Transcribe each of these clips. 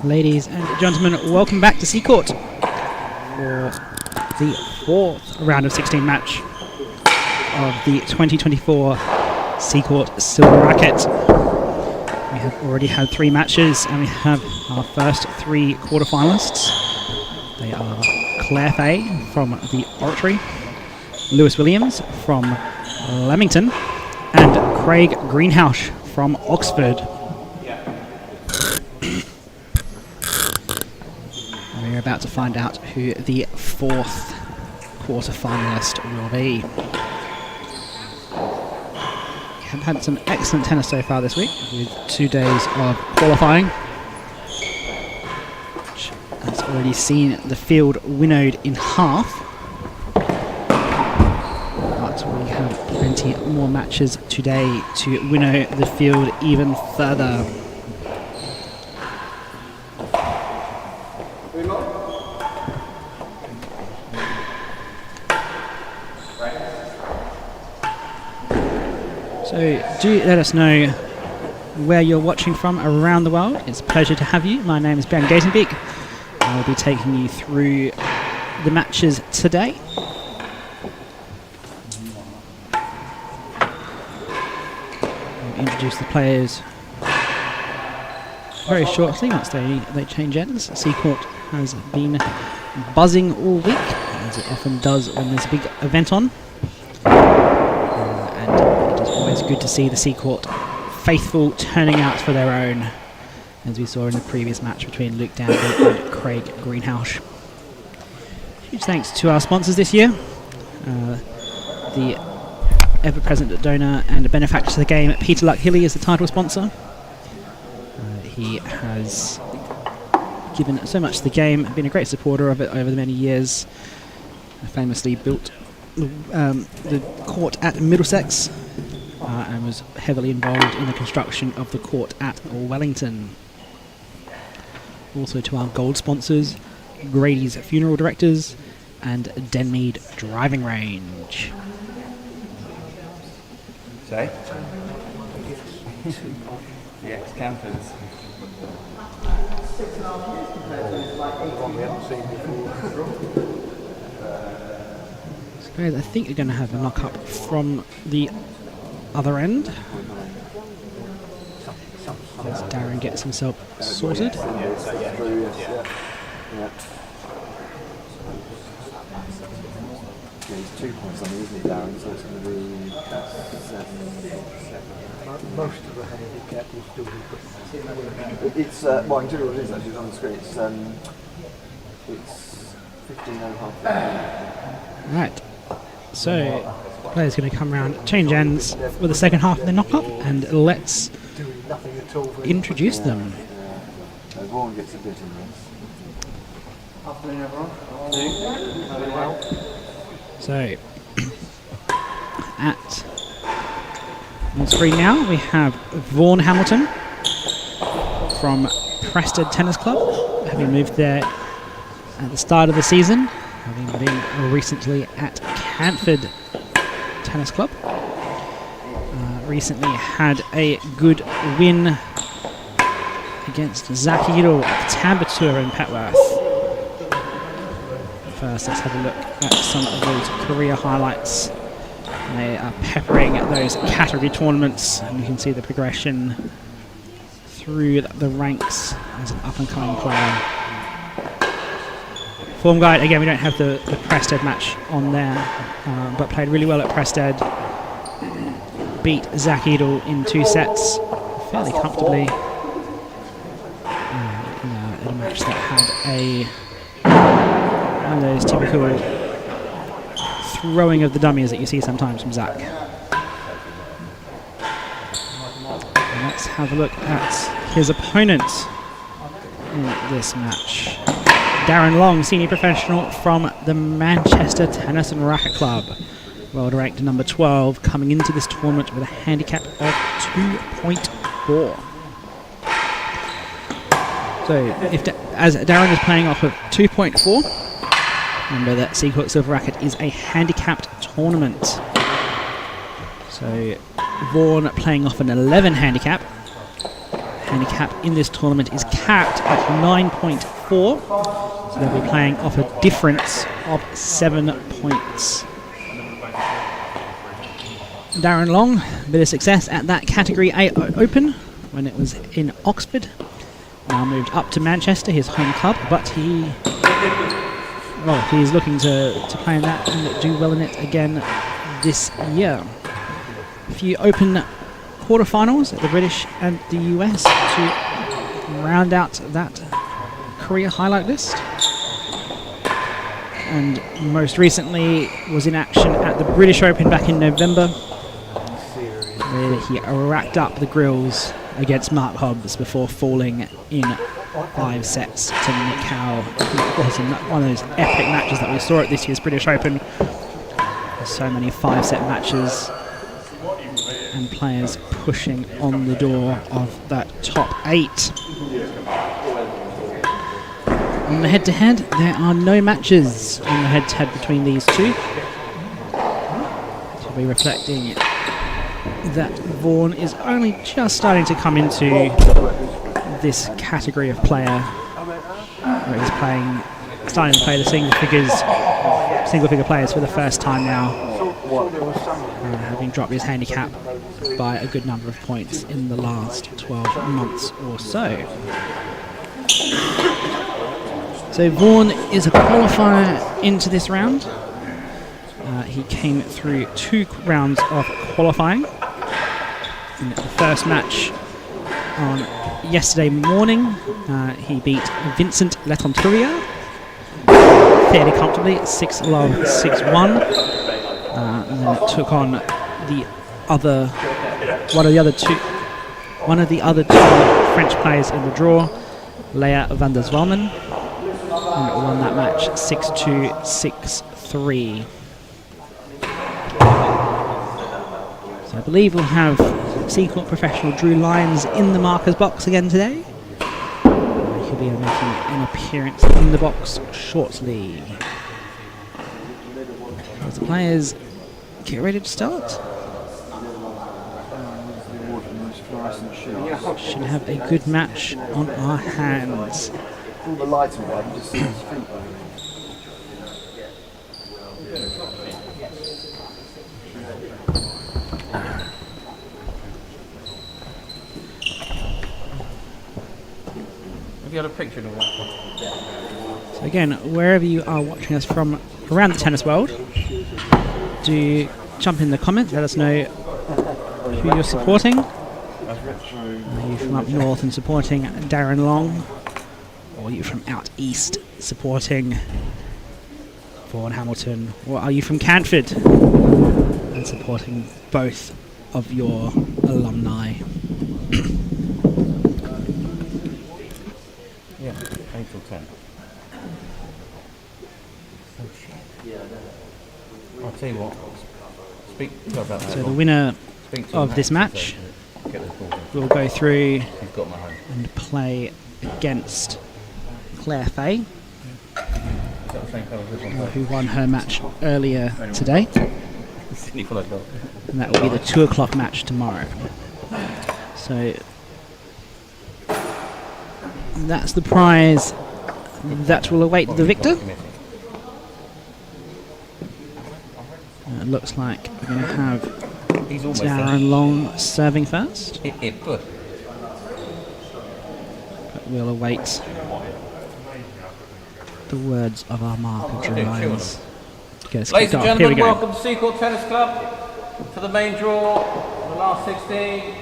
Ladies and gentlemen, welcome back to Seacourt for the fourth round of 16 match of the 2024 Seacourt Silver Racquet. We have already had 3 matches and we have our first 3 quarterfinalists. They are Claire Fay from the Oratory, Lewis Williams from Leamington, and Craig Greenhouse from Oxford. We're about to find out who the 4th quarter-finalist will be. We have had some excellent tennis so far this week, with 2 days of qualifying, which has already seen the field winnowed in half. But we have plenty more matches today to winnow the field even further. So do let us know where you're watching from around the world. It's a pleasure to have you. My name is Ben Gatenbeek. I'll be taking you through the matches today. I'll introduce the players very shortly once they change ends. Seacourt has been buzzing all week, as it often does when there's a big event on. It's good to see the Seacourt faithful turning out for their own, as we saw in the previous match between Luke Danby and Craig Greenhouse. Huge thanks to our sponsors this year, the ever-present donor and benefactor to the game, Peter Luck-Hilly, is the title sponsor. He has given so much to the game, been a great supporter of it over the many years. Famously built the court at Middlesex, and was heavily involved in the construction of the court at Wellington. Also to our gold sponsors, Grady's Funeral Directors and Denmead Driving Range. Say? The ex-campers. I think you're going to have a knock-up from the other end, as Darren gets himself sorted. He's 2 points on the, isn't he, Darren? So it's going to be 7. Most of the handicap will still be good. It's, well, I can tell you what it is actually, it's on the screen. It's 15.5. Right, so players going to come around, change ends for the second half of the knock-up, and let's introduce them. Vaughan gets a bit in this. Afternoon, everyone. So, on screen now we have Vaughan Hamilton from Prested Tennis Club, having moved there at the start of the season, having been recently at Canford Tennis Club. Recently had a good win against Zach Edel at Tambatur in Petworth. First, let's have a look at some of those career highlights. They are peppering at those category tournaments, and you can see the progression through the ranks as an up-and-coming player. Form guide, again, we don't have the Prested match on there, but played really well at Prested. Beat Zach Edel in 2 sets fairly comfortably. In a match that had one of those typical throwing of the dummies that you see sometimes from Zach. And let's have a look at his opponent in this match. Darren Long, senior professional from the Manchester Tennis and Racquet Club. World ranked number 12, coming into this tournament with a handicap of 2.4. So, as Darren is playing off of 2.4, remember that Seacourt Silver Racquet is a handicapped tournament. So, Vaughan playing off an 11 handicap handicap in this tournament is capped at 9.4, so they'll be playing off a difference of 7 points. Darren Long, a bit of success at that Category A Open when it was in Oxford. Now moved up to Manchester, his home club, but he's looking to play in that and do well in it again this year. A few Open quarterfinals at the British and the US to round out that career highlight list. And most recently was in action at the British Open back in November, where he racked up the grills against Mark Hobbs before falling in 5 sets to Nick Howe. It was one of those epic matches that we saw at this year's British Open. There's so many 5-set matches and players pushing on the door of that top 8. On the head-to-head, there are no matches on the head-to-head between these two. So we'll be reflecting that Vaughan is only just starting to come into this category of player, where he's starting to play the single-figure players for the first time now, having dropped his handicap by a good number of points in the last 12 months or so. So Vaughan is a qualifier into this round. He came through 2 rounds of qualifying. In the first match on yesterday morning, he beat Vincent Leconturier fairly comfortably at 6-love, 6-1. And then took on one of the other two French players in the draw, Leah van der Zwalmen, and won that match 6-2, 6-3. So I believe we'll have Seacourt professional Drew Lyons in the markers box again today. He'll be making an appearance in the box shortly. As the players get ready to start. Should have a good match on our hands. All the lights on there, just see his feet. Have you got a picture of that? So again, wherever you are watching us from around the tennis world, do jump in the comments, let us know who you're supporting. Are you from up north and supporting Darren Long? Or are you from out east supporting Vaughan Hamilton? Or are you from Canford and supporting both of your alumni? Yeah, 8 till 10. I'll tell you what, speak about that. So the winner of this match will go through and play against Claire Fay, who won her match earlier today. And that will be the 2 o'clock match tomorrow. So that's the prize that will await the victor. It looks like we're going to have Darren Long serving first. But we'll await the words of our marker, Drew Lyons. Ladies and gentlemen, welcome to Seacourt Tennis Club to the main draw, the last 16.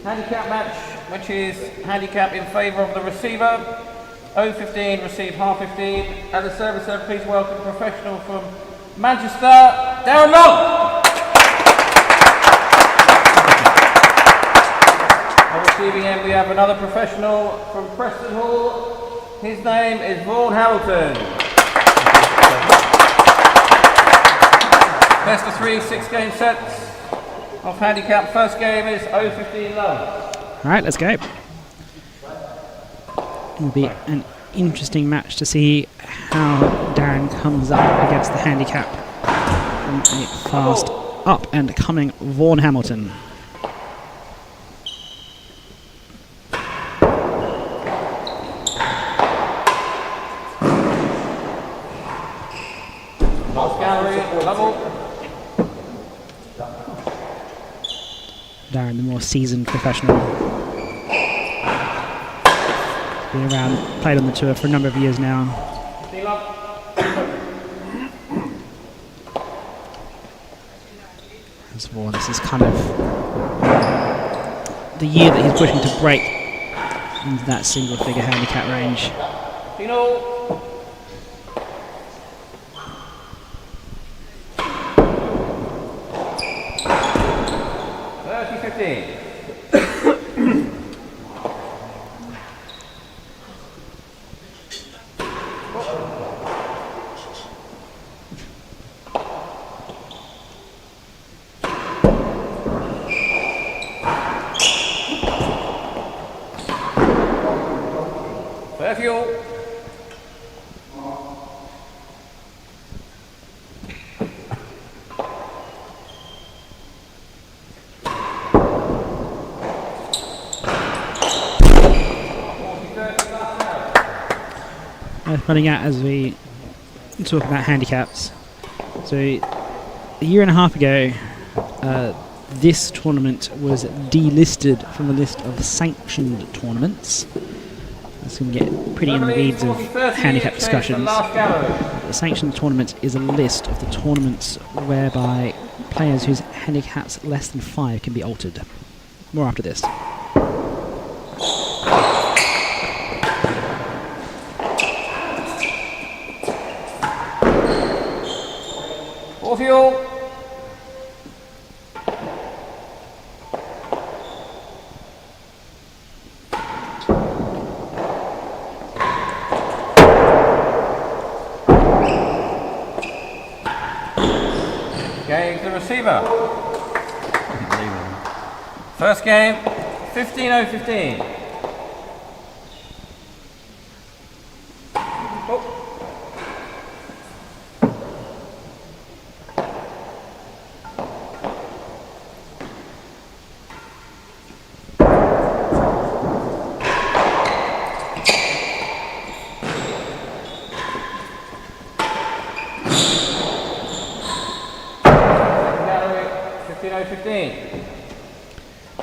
Handicap match, which is handicap in favour of the receiver. 0-15, receive half 15. At the service end, please welcome professional from Manchester, Darren Long. On receiving end, we have another professional from Preston Hall. His name is Vaughan Hamilton. Best of 3 6-game sets of handicap. First game is 0-15 love. All right, let's go. It'll be an interesting match to see how Darren comes up against the handicap from a fast up and coming Vaughan Hamilton. seasoned professional. Been around, played on the tour for a number of years now. As Vaughan, this is kind of the year that he's pushing to break into that single figure handicap range. 30-15. Fuel. Running out as we talk about handicaps. So a year and a half ago, this tournament was delisted from the list of sanctioned tournaments. It's going to get pretty in the weeds of handicap discussions. The sanctioned tournament is a list of the tournaments whereby players whose handicaps less than 5 can be altered. More after this. Full fuel. Game to the receiver. First game, 15-0-15.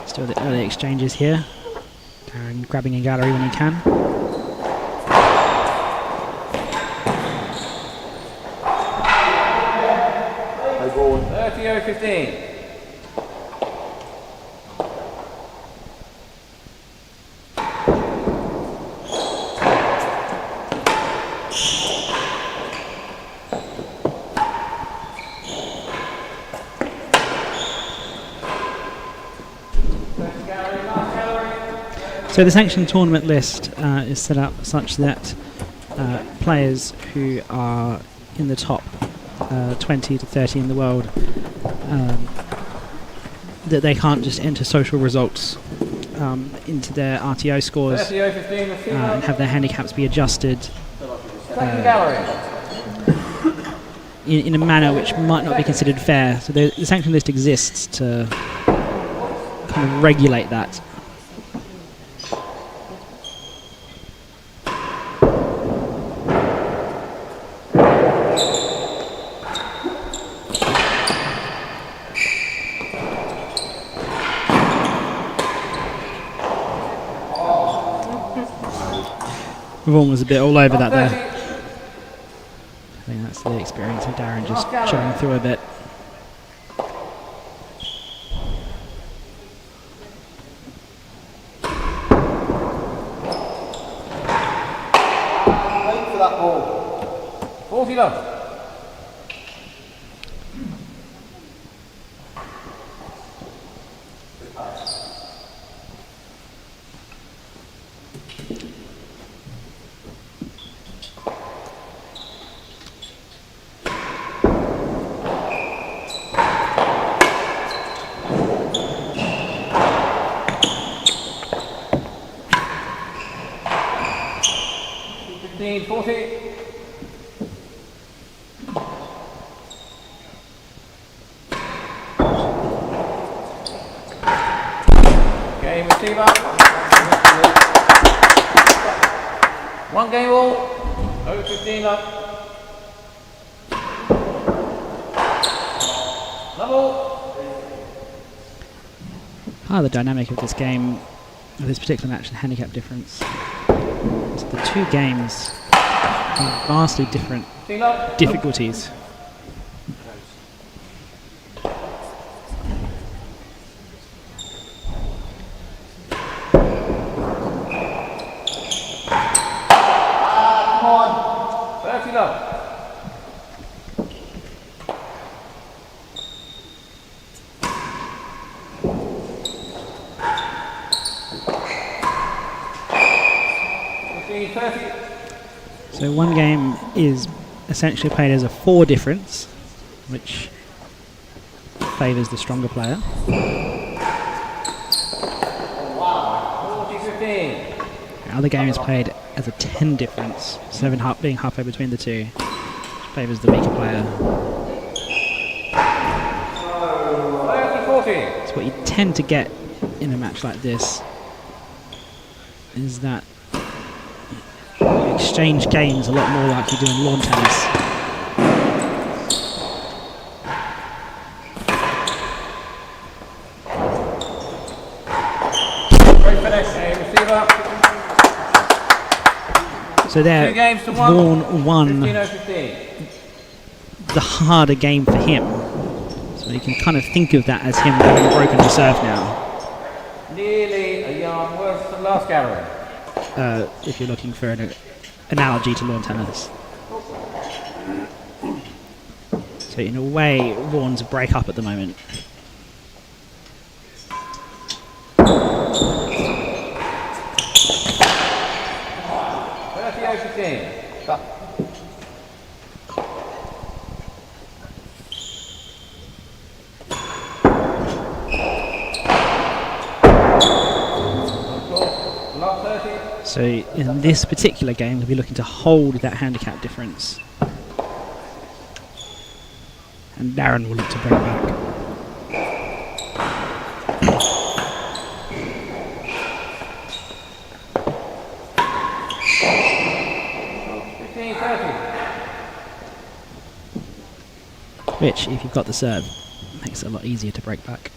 Still the early exchanges here. Darren grabbing a gallery when he can. Hey, Vaughan. 30-0-15. So the sanctioned tournament list is set up such that players who are in the top 20 to 30 in the world, that they can't just enter social results into their RTO scores and have their handicaps be adjusted in a manner which might not be considered fair. So the sanction list exists to kind of regulate that. Vaughan was a bit all over that there. I think that's the experience of Darren just showing through a bit. Wait for that ball. 40 love. Game receiver. One game all. Over 15 up. Level. part of the dynamic of this game, of this particular match, and handicap difference, is the two games have vastly different difficulties. So one game is essentially played as a 4 difference, which favours the stronger player. 40-15. The other game is played as a 10 difference, 7 being halfway between the two, which favours the weaker player. 30-40. So what you tend to get in a match like this is that you exchange games a lot more like you do in lawn tennis. So there, 2 games to 1. Vaughan won 15-15. the harder game for him. So you can kind of think of that as him having broken the serve now. Nearly a yard worse than last gathering. If you're looking for an analogy to lawn tennis. So in a way, Vaughan's a break up at the moment. So in this particular game, we'll be looking to hold that handicap difference. And Darren will look to bring it back. Which, if you've got the serve, makes it a lot easier to break back.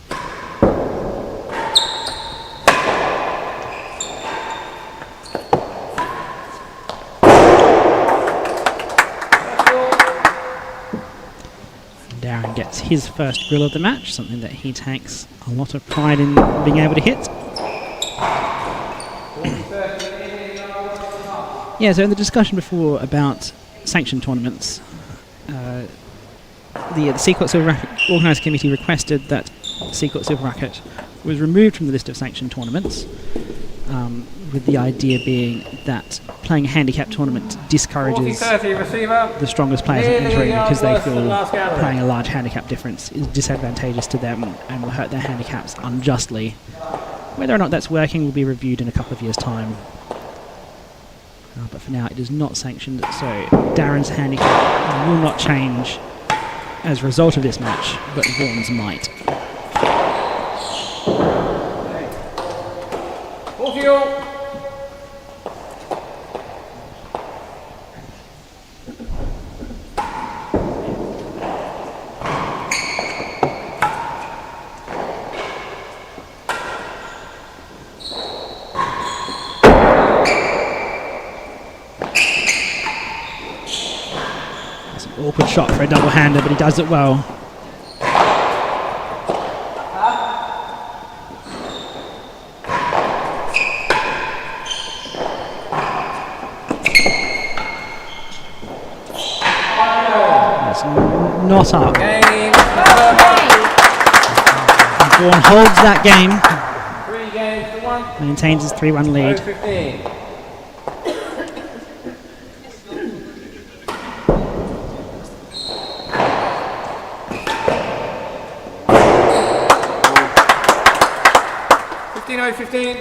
Darren gets his first grill of the match, something that he takes a lot of pride in being able to hit. Yeah, so in the discussion before about sanctioned tournaments, the Seacourt Silver Racquet Organised Committee requested that Seacourt Silver Racquet was removed from the list of sanctioned tournaments, with the idea being that playing a handicap tournament discourages the strongest players from entering because they feel playing a large handicap difference is disadvantageous to them and will hurt their handicaps unjustly. Whether or not that's working will be reviewed in a couple of years' time. But for now it is not sanctioned, so Darren's handicap will not change as a result of this match, but Vaughan's might. Awkward shot for a double-hander, but he does it well. That's not up. Vaughan holds that game. 3 games to 1. Maintains his 3-1 lead. 15.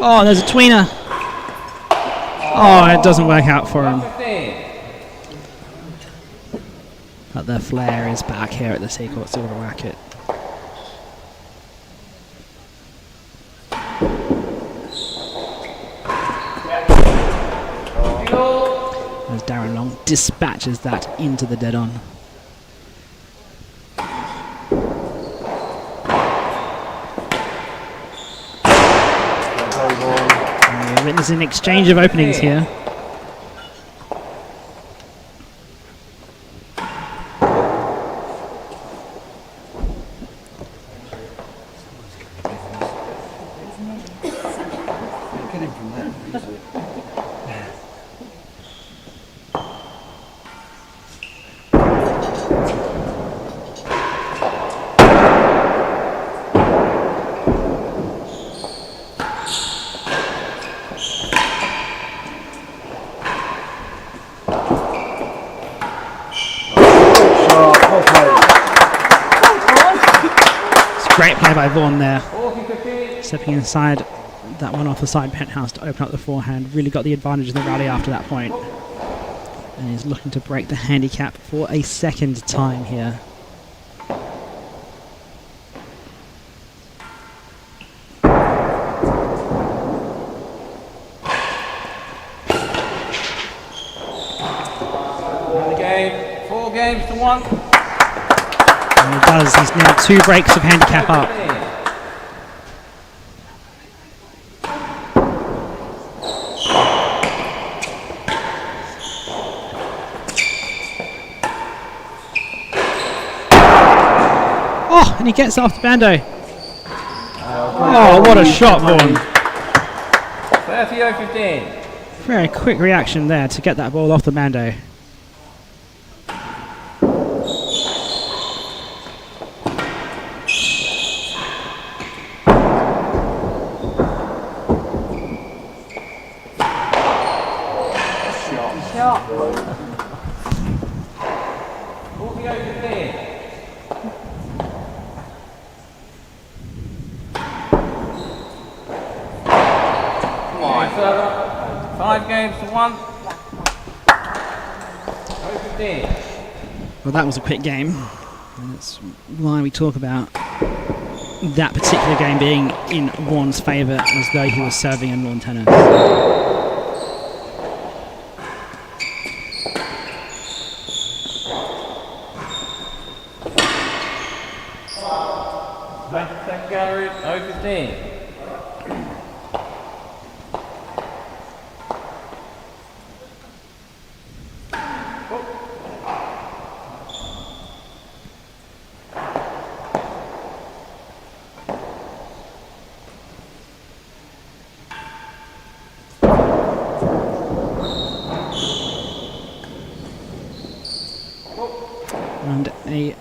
Oh, there's a tweener. Oh, it doesn't work out for him. But the flair is back here at the Seacourt Silver Racquet. As dispatches that into the dead on. We're witnessing an exchange of openings here. Great play by Vaughan there. Stepping inside that one off the side penthouse to open up the forehand. Really got the advantage in the rally after that point. And he's looking to break the handicap for a second time here. Another game, 4 games to 1. And he does. He's now 2 breaks of handicap up. Oh, and he gets off the bando. Oh, what a shot, Vaughan. 30-15. Very quick reaction there to get that ball off the bando. Well, that was a quick game, and that's why we talk about that particular game being in Vaughan's favour, as though he was serving in lawn tennis. Second gallery, 0-15. And a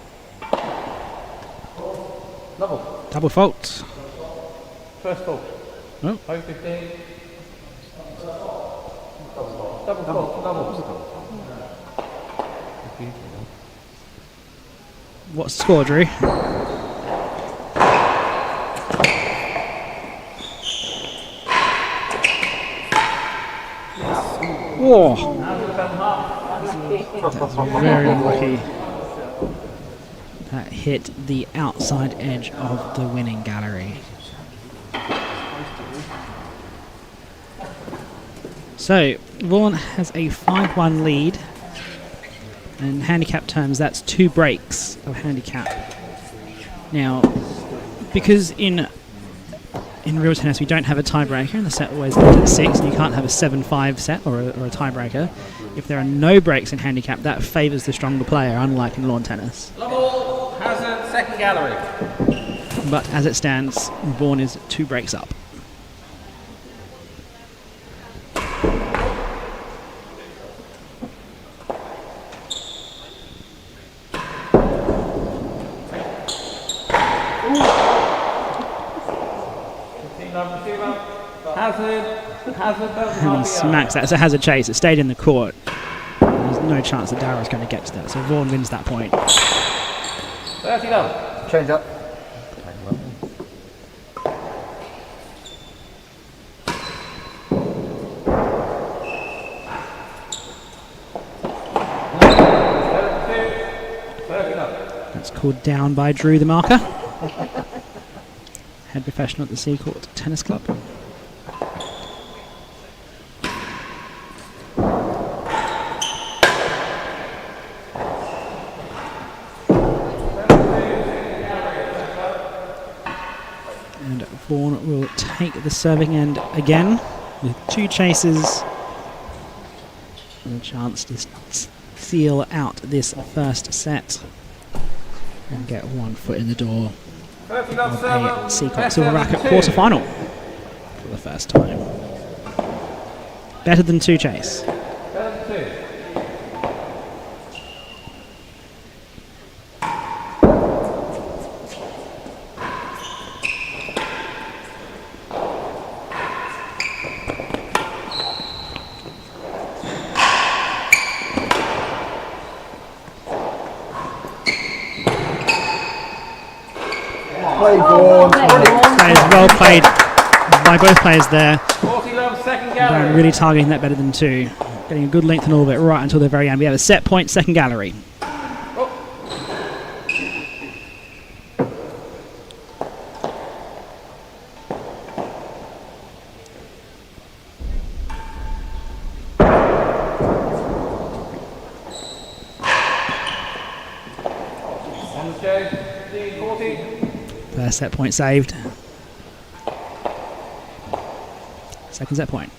double fault. First fault. Oh. 0-15. Double fault. What's the score, Drew? Whoa! That's very unlucky. That hit the outside edge of the winning gallery. So, Vaughan has a 5-1 lead. In handicap terms, that's 2 breaks of handicap. Now, because in real tennis we don't have a tiebreaker, and the set always ends at 6, and you can't have a 7-5 set or a tiebreaker. If there are no breaks in handicap, that favours the stronger player, unlike in lawn tennis. Level, hazard, second gallery. But as it stands, Vaughan is 2 breaks up. And he smacks that. It's a hazard chase. It stayed in the court. There's no chance that Darren's going to get to that. So Vaughan wins that point. 30 love. Change up. That's called down by Drew, the marker. Head professional at the Seacourt Tennis Club. And Vaughan will take the serving end again with 2 chases and a chance to seal out this first set and get 1 foot in the door of a Seacourt Silver Racquet quarter-final for the first time. Better than 2 chase. Better than 2. Well played by both players there. 40 love, second gallery. Darren really targeting that better than 2. Getting a good length and orbit right until the very end. We have a set point, second gallery. On the show, 15, 40. First set point saved. Second set point.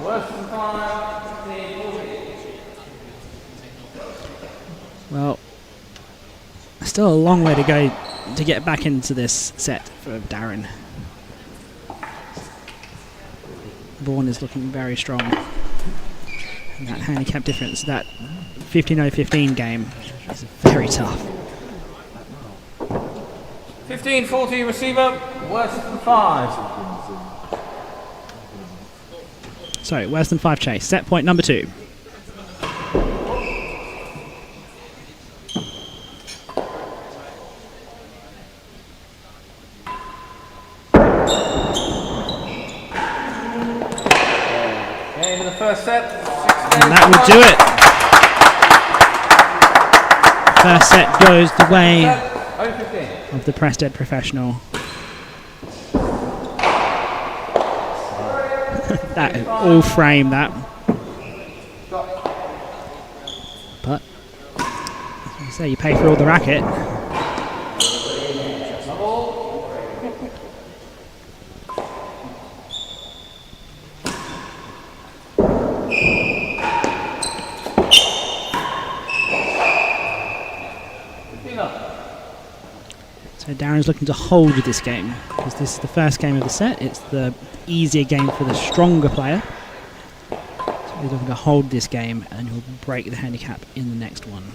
Worse than 5, 15, 40. Well, still a long way to go to get back into this set for Darren. Vaughan is looking very strong. And that handicap difference, that 15-0-15 game is very tough. 15-40 receiver, worse than 5. So, worse than 5 chase. Set point number 2. Game in the first set. And that will do it. First set goes the way of the Prested professional. That is all frame, that. But, as you say, you pay for all the racket. So Darren's looking to hold this game because this is the first game of the set. It's the easier game for the stronger player. So he's looking to hold this game and he'll break the handicap in the next one.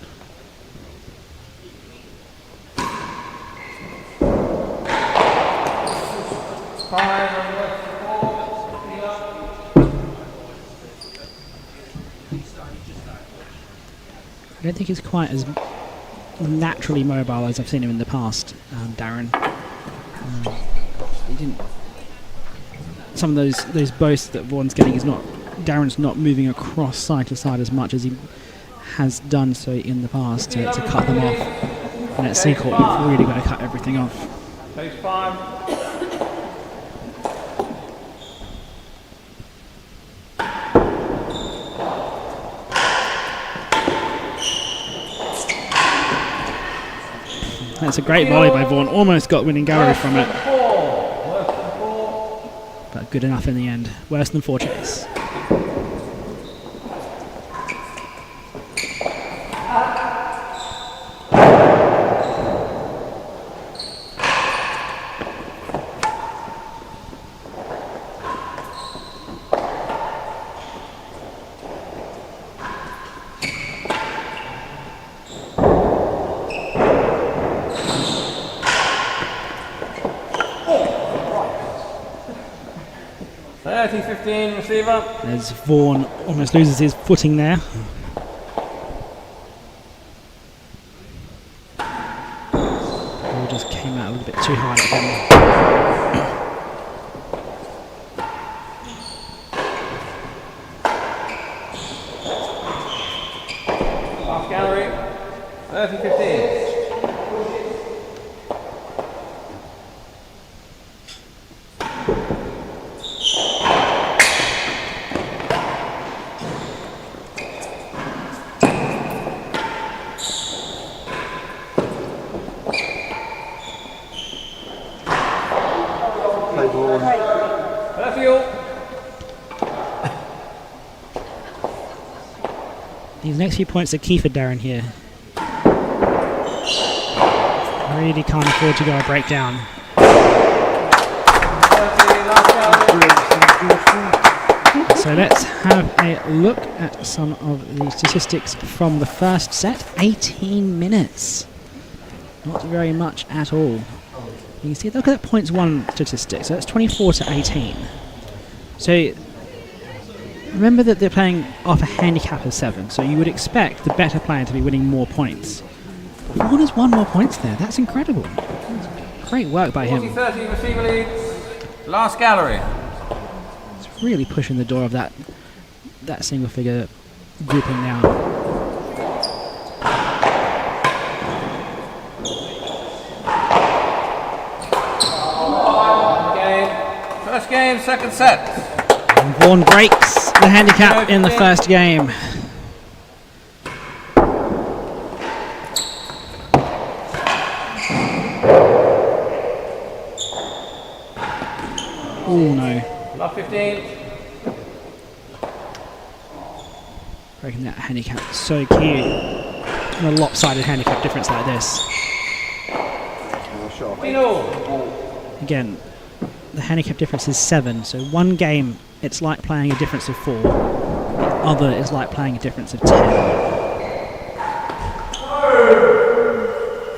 I don't think he's quite as naturally mobile as I've seen him in the past, Darren. He didn't. Some of those boasts that Vaughan's getting is not. Darren's not moving across side to side as much as he has done so in the past to cut them off. And at Seacourt, you've really got to cut everything off. Page 5. That's a great volley by Vaughan. Almost got winning gallery from it. But good enough in the end. Worse than 4 chase. Receiver. As Vaughan almost loses his footing there. Ball just came out a little bit too hard at him. Half gallery. 30-15. These next few points are key for Darren here. Really can't afford to go a breakdown. So let's have a look at some of the statistics from the first set. 18 minutes. Not very much at all. You can see, look at that points one statistic. So that's 24 to 18. So remember that they're playing off a handicap of 7. So you would expect the better player to be winning more points. But Vaughan has won more points there. That's incredible. Great work by him. 40-30 receiver leads. Last gallery. It's really pushing the door of that single figure grouping now. First game, second set. And Vaughan breaks the handicap in the first game. Oh no. Love 15. Breaking that handicap is so key. And a lopsided handicap difference like this. Again, the handicap difference is 7, so one game it's like playing a difference of 4. The other is like playing a difference of 10.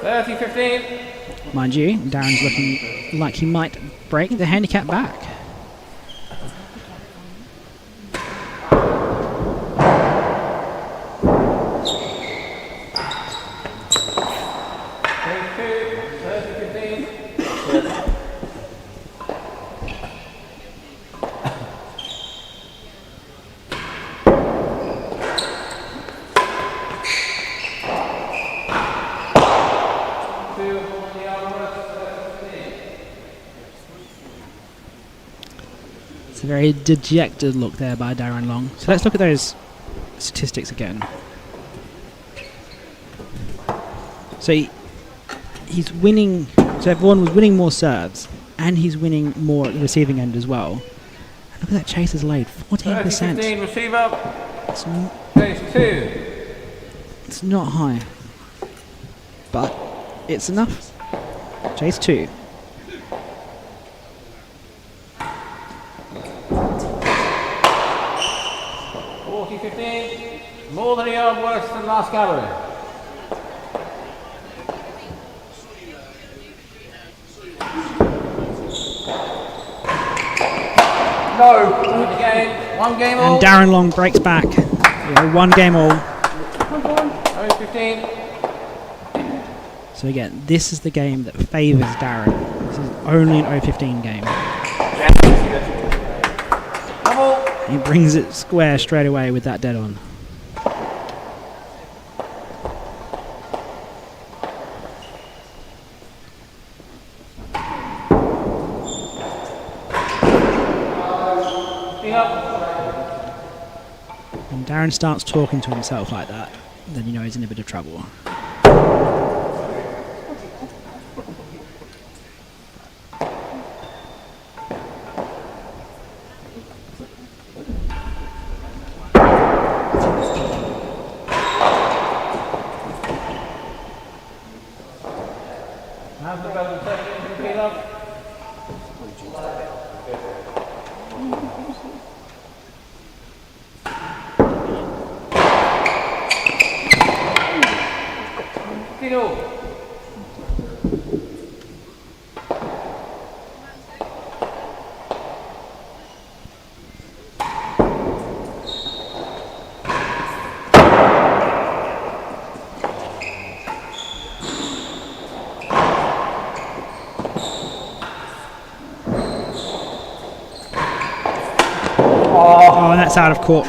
30-15. Mind you, Darren's looking like he might break the handicap back. A very dejected look there by Darren Long. So let's look at those statistics again. So he's winning. So Vaughan was winning more serves, and he's winning more at the receiving end as well. And look at that chaser's laid, 14%. 30-15 receiver. Chase 2. It's not high, but it's enough. Chase 2. More than a yard worse than last gallery. No. One game all. And Darren Long breaks back. One game all. 15. So again, this is the game that favours Darren. This is only an 0-15 game. He brings it square straight away with that dead on. When Darren starts talking to himself like that, then you know he's in a bit of trouble. That's out of court.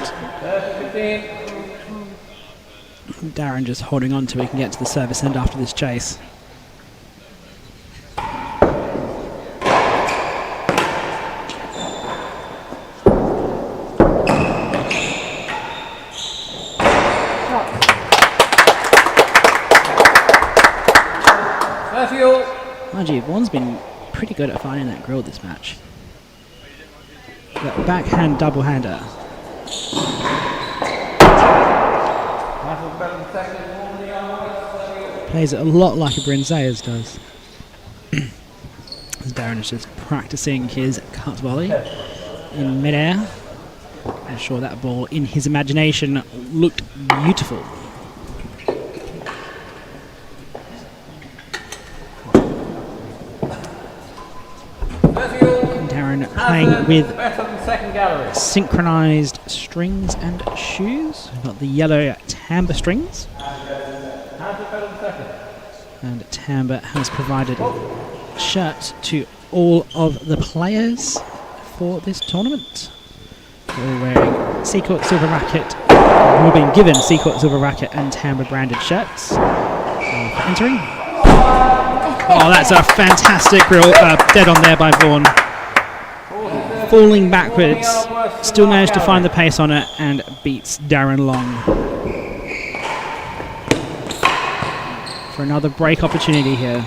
Darren just holding on till he can get to the service end after this chase. Mind you, Vaughan's been pretty good at finding that grill this match. That backhand double-hander. Plays it a lot like a Brinzeyers does. As Darren is just practicing his cut volley in midair. I'm sure that ball in his imagination looked beautiful. Darren playing with synchronized strings and shoes. We've got the yellow timbre strings. And timbre has provided shirts to all of the players for this tournament. They're all wearing Seacourt Silver Racquet. We've been given Seacourt Silver Racquet and timbre branded shirts for entering. Oh, that's a fantastic grill, dead on there by Vaughan. Falling backwards, still managed to find the pace on it and beats Darren Long. For another break opportunity here.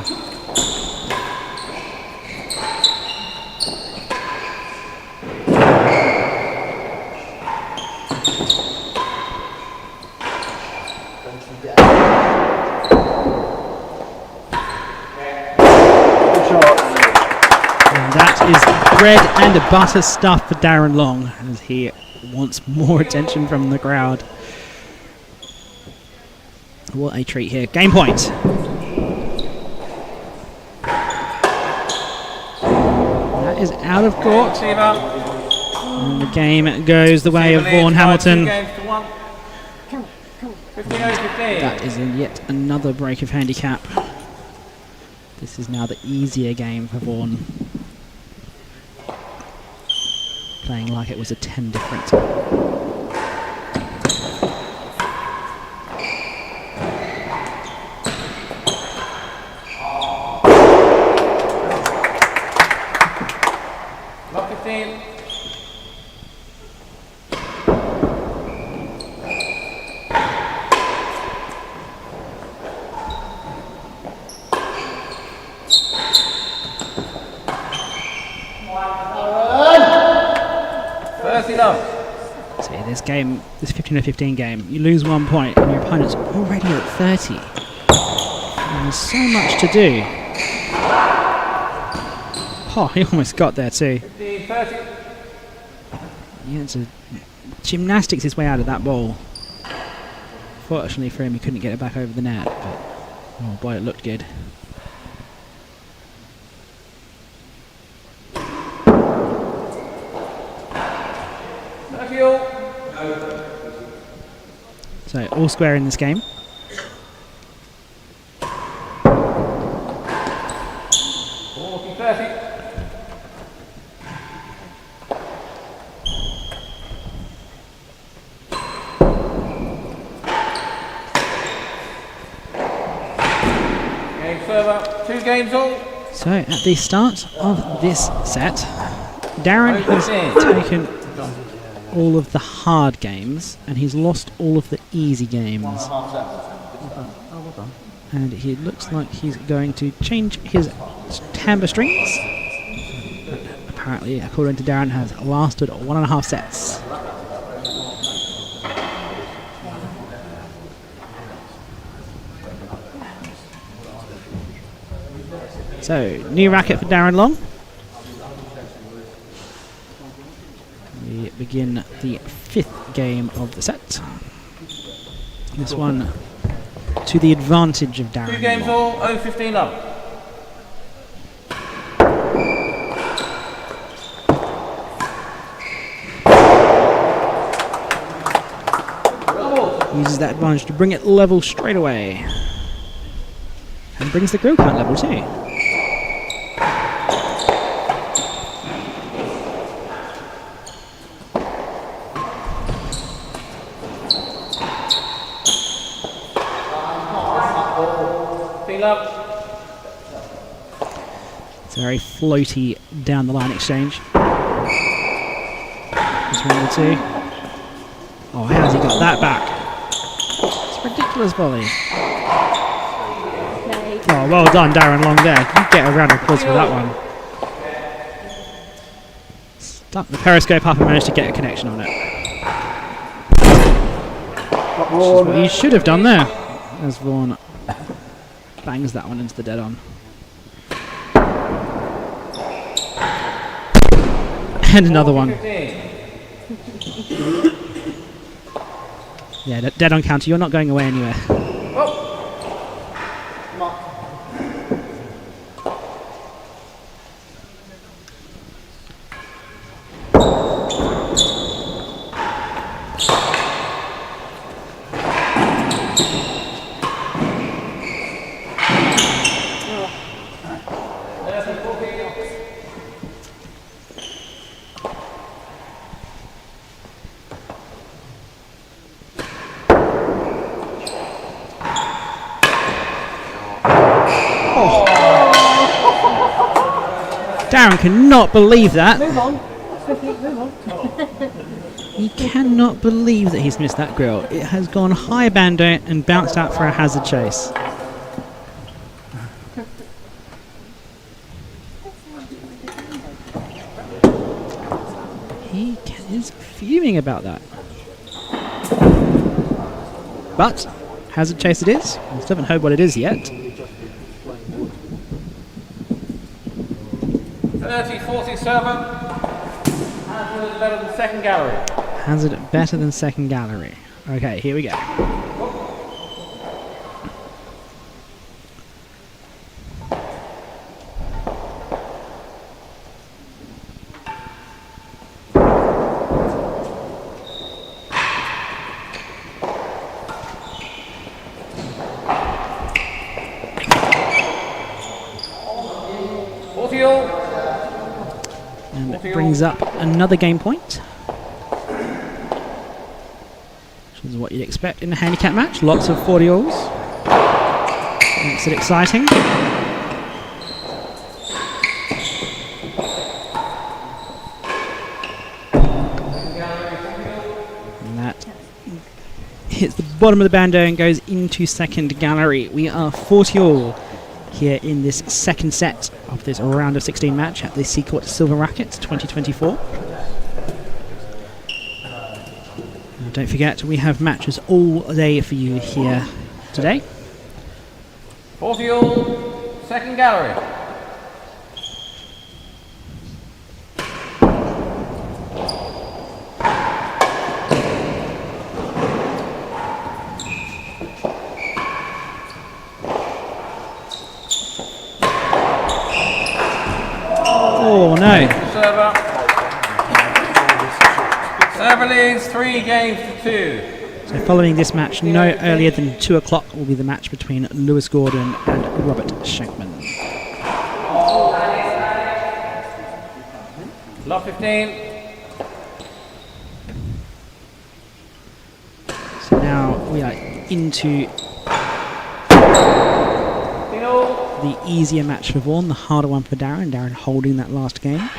Bread and butter stuff for Darren Long as he wants more attention from the crowd. What a treat here. Game point. That is out of court. And the game goes the way of Vaughan Hamilton. That is yet another break of handicap. This is now the easier game for Vaughan. Playing like it was a 10 difference. Lock 15. See, this game, this 15-15 game, you lose 1 point and your opponent's already at 30. And there's so much to do. Oh, he almost got there too. 15, 30. Yeah, it's a gymnastics his way out of that ball. Fortunately for him, he couldn't get it back over the net, but oh boy, it looked good. So, all square in this game. Game server, 2 games all. So, at the start of this set, Darren has taken all of the hard games and he's lost all of the easy games. And he looks like he's going to change his timbre strings. Apparently, according to Darren, has lasted 1.5 sets. So, new racket for Darren Long. We begin the 5th game of the set. This one to the advantage of Darren. 2 games all, 0-15 up. Uses that advantage to bring it level straight away. And brings the grill count level too. It's a very floaty down the line exchange. That's 1 or 2. Oh, how's he got that back? It's a ridiculous volley. Oh, well done, Darren Long there. You get a round of applause for that one. Stuck the periscope up and managed to get a connection on it. Got Which is Vaughan. what he should have done there, as Vaughan bangs that one into the dead on. And another one. 15. Yeah, dead on counter. You're not going away anywhere. Oh. Darren cannot believe that. Move on. Swiftly, move on. He cannot believe that he's missed that grill. It has gone high bando and bounced out for a hazard chase. He is fuming about that. But hazard chase it is. We still haven't heard what it is yet. 30-47. Hazard is better than second gallery. Hazard better than second gallery. Okay, here we go. And it brings up another game point, which is what you'd expect in a handicap match. Lots of 40-alls. Makes it exciting. And that hits the bottom of the bando and goes into second gallery. We are 40-all here in this second set of this round of 16 match at the Seacourt Silver Racquet 2024. Now don't forget, we have matches all day for you here today. 40-all, second gallery. Oh no. Server. Server leads 3 games to 2. So following this match, no earlier than 2 o'clock will be the match between Lewis Gordon and Robert Schenkman. Lot 15. So now we are into the easier match for Vaughan, the harder one for Darren. Darren holding that last game.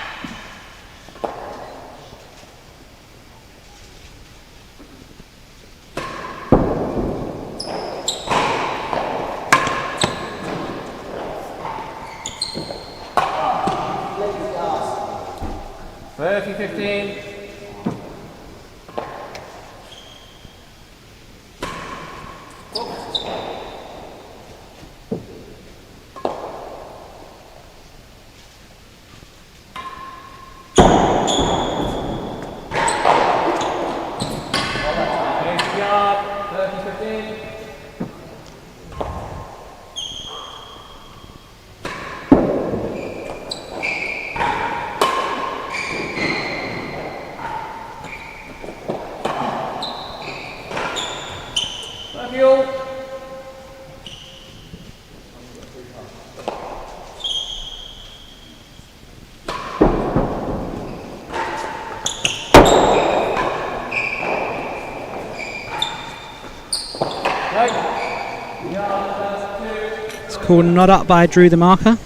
Called not up by Drew the marker.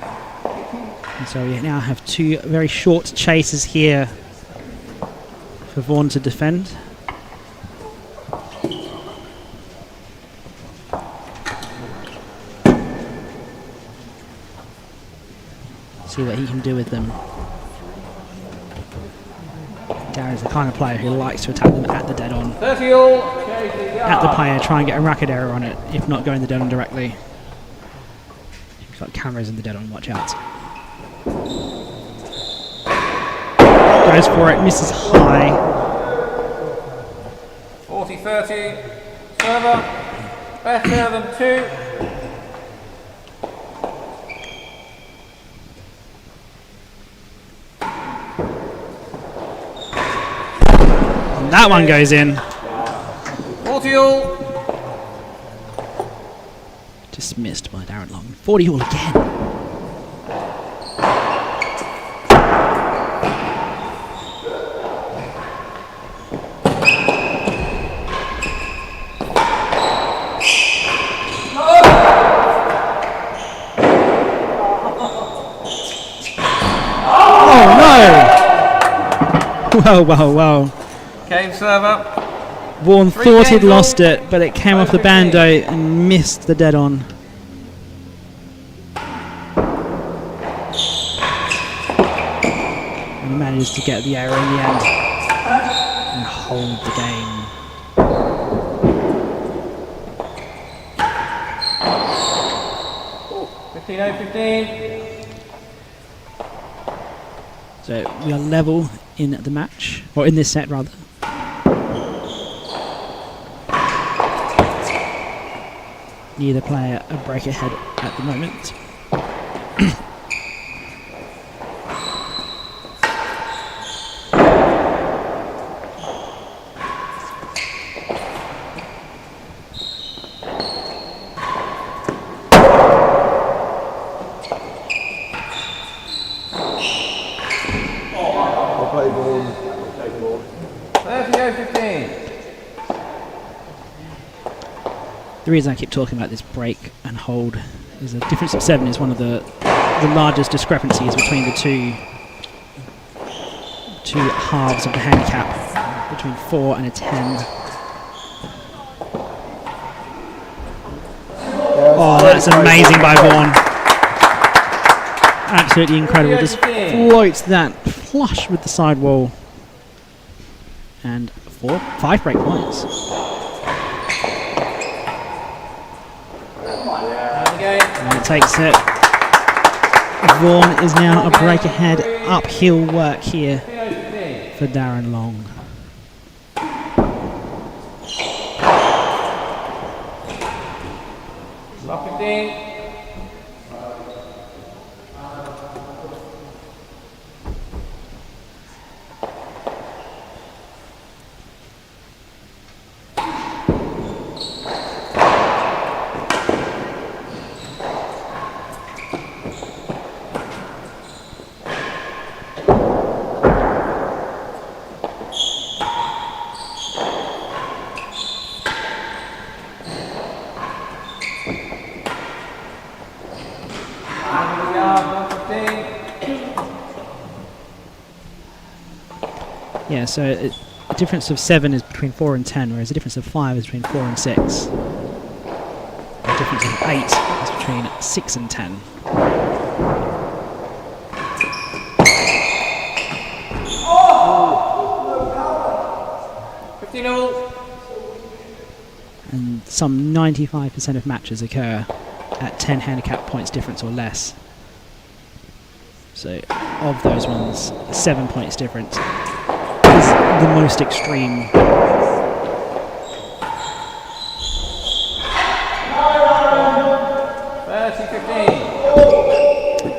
And so we now have 2 very short chases here for Vaughan to defend. See what he can do with them. Darren is the kind of player who likes to attack them at the dead on. 30 all, chasing yard. At the player, try and get a racket error on it, if not going the dead on directly. You've got cameras in the dead on, watch out. Goes for it, misses high. 40-30, server, better than 2. And that one goes in. 40 all. Dismissed by Darren Long. 40 all again. Well. Game server. Vaughan Three thought he'd games lost all. it, but it came off the bando and missed the dead on. And he managed to get the error in the end and hold the game. Ooh, 15-15. So we are level in the match, or in this set rather. Neither player a break ahead at the moment. We'll play Vaughan. 30-15. The reason I keep talking about this break and hold is the difference of 7 is one of the largest discrepancies between the two halves of the handicap, between 4 and a 10. Oh, that's amazing by Vaughan. Absolutely incredible. Just floats that flush with the sidewall. And 5 break points. And it takes it. Vaughan is now a break ahead. Uphill work here for Darren Long. Block 15. Yeah, so a difference of 7 is between 4 and 10, whereas a difference of 5 is between 4 and 6. A difference of 8 is between 6 and 10. And some 95% of matches occur at 10 handicap points difference or less. So of those ones, 7 points difference is the most extreme.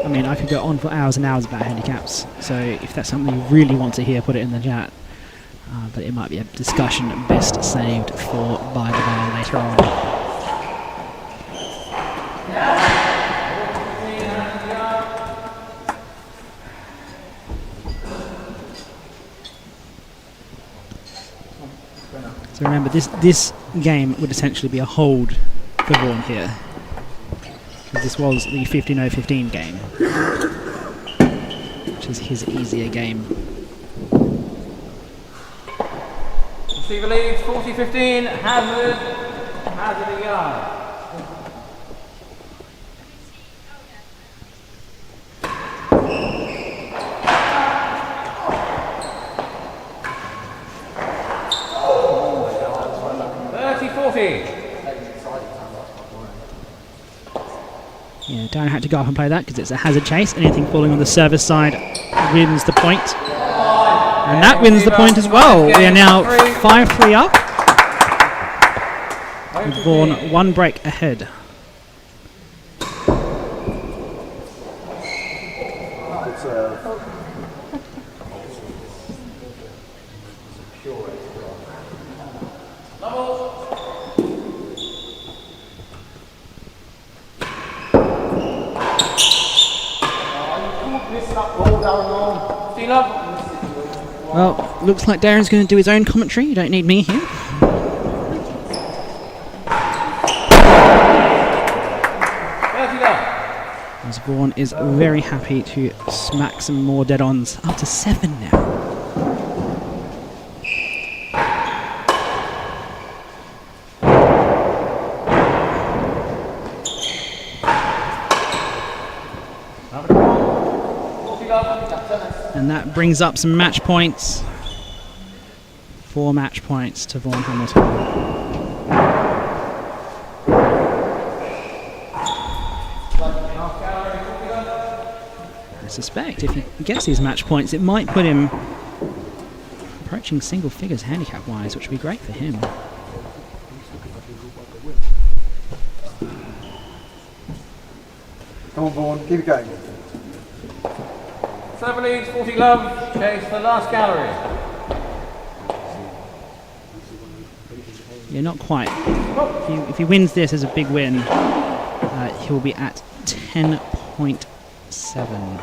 I mean, I could go on for hours and hours about handicaps, so if that's something you really want to hear, put it in the chat. But it might be a discussion best saved for by the bar later on. So remember, this game would essentially be a hold for Vaughan here. This was the 15-0-15 game, which is his easier game. Receiver leads 40-15, Hazard a yard. 40. Yeah, Darren had to go up and play that because it's a hazard chase. Anything falling on the service side wins the point. And that wins the point as well. We are now 5-3 up. With Vaughan 1 break ahead. Well, looks like Darren's going to do his own commentary. You don't need me here. As Vaughan is very happy to smack some more dead-ons. Up to 7 now. And that brings up some match points. 4 match points to Vaughan Hamilton. I suspect if he gets these match points, it might put him approaching single figures handicap-wise, which would be great for him. Come on, Vaughan, keep it going. 7 leads, 40 love, chase the last gallery. Yeah, not quite. If he wins this as a big win, he will be at 10.7.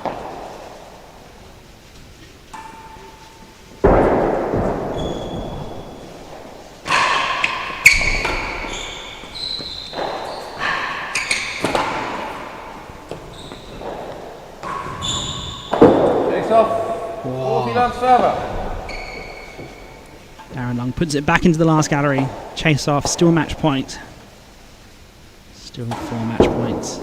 Darren Long puts it back into the last gallery. Chase off, still match point. Still 4 match points.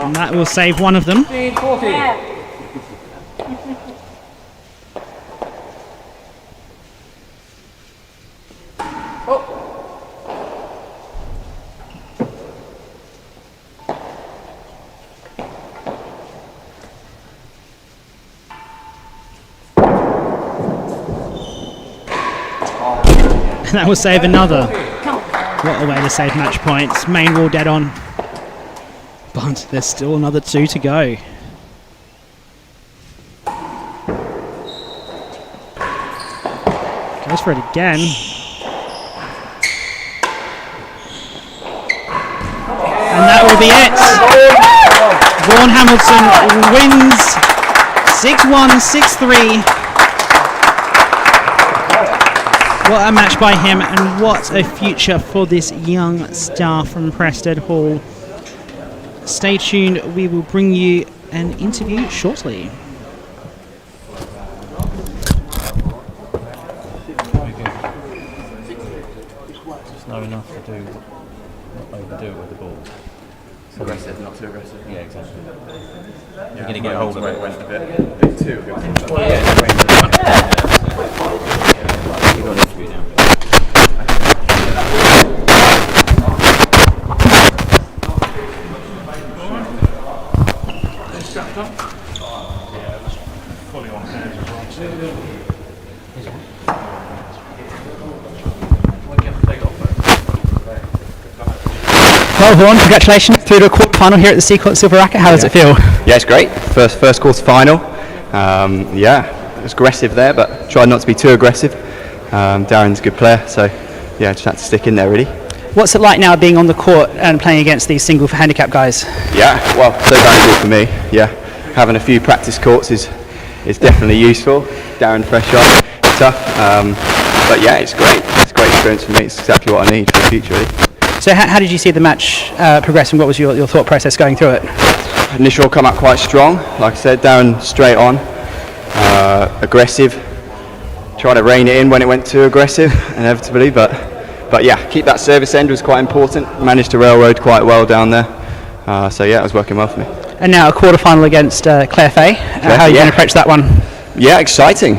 And that will save one of them. 15, 40. And that will save another. What a way to save match points. Main wall dead on. But there's still another 2 to go. Goes for it again. And that will be it. Vaughan Hamilton wins 6-1, 6-3. What a match by him, and what a future for this young star from Prested Hall. Stay tuned, we will bring you an interview shortly. Just know enough to do, not overdo it with the ball. Aggressive, not too aggressive. Yeah, exactly. You're going to get hold of where it. it went a bit too aggressive. Well, yeah, you got an interview now. Well, Vaughan, congratulations through to a quarter-final here at the Seacourt Silver Racquet. How does it feel? Yeah, it's great. First quarter final. Yeah, it was aggressive there, but tried not to be too aggressive. Darren's a good player, so yeah, just had to stick in there really. What's it like now being on the court and playing against these single for handicap guys? Yeah, well, so valuable for me. Yeah, having a few practice courts is definitely useful. Darren fresh off, tough, but yeah, it's great. It's a great experience for me. It's exactly what I need for the future really. So how did you see the match progressing? What was your thought process going through it? Initial come out quite strong. Like I said, Darren straight on, aggressive. Tried to rein it in when it went too aggressive, inevitably, but yeah, keep that service end was quite important. Managed to railroad quite well down there. So yeah, it was working well for me. And now a quarter-final against Claire Fay. How are you going to approach that one? Yeah, exciting.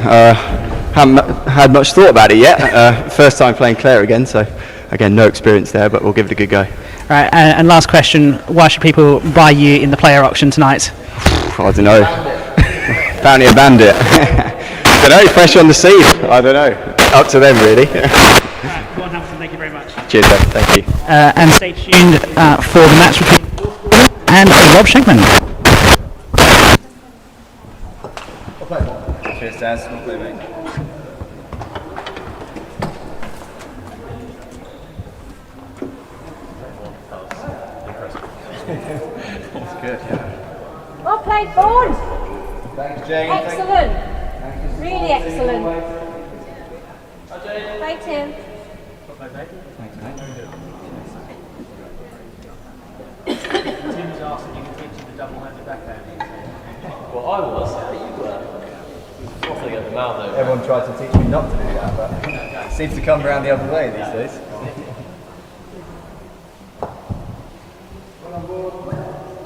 Haven't had much thought about it yet. First time playing Clare again, so again, no experience there, but we'll give it a good go. Right, and last question, why should people buy you in the player auction tonight? I don't know. Apparently a bandit. I don't know, fresh on the scene. I don't know. Up to them, really. Vaughan Hamilton, thank you very much. Cheers, Ben. Thank you. And stay tuned for the match between and Rob Shegman. Cheers, Daz. Well played, mate. That's good. Well played, Vaughan. Thanks, Jane. Excellent. Really excellent. Bye, Tim. Tim's asked if you can teach him the double-handed backhand. Well, I was. You were. Waffling at the mouth though. Everyone tried to teach me not to do that, but it seems to come around the other way these days.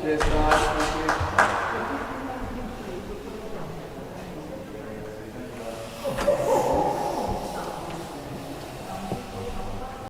Cheers, guys. Thank you.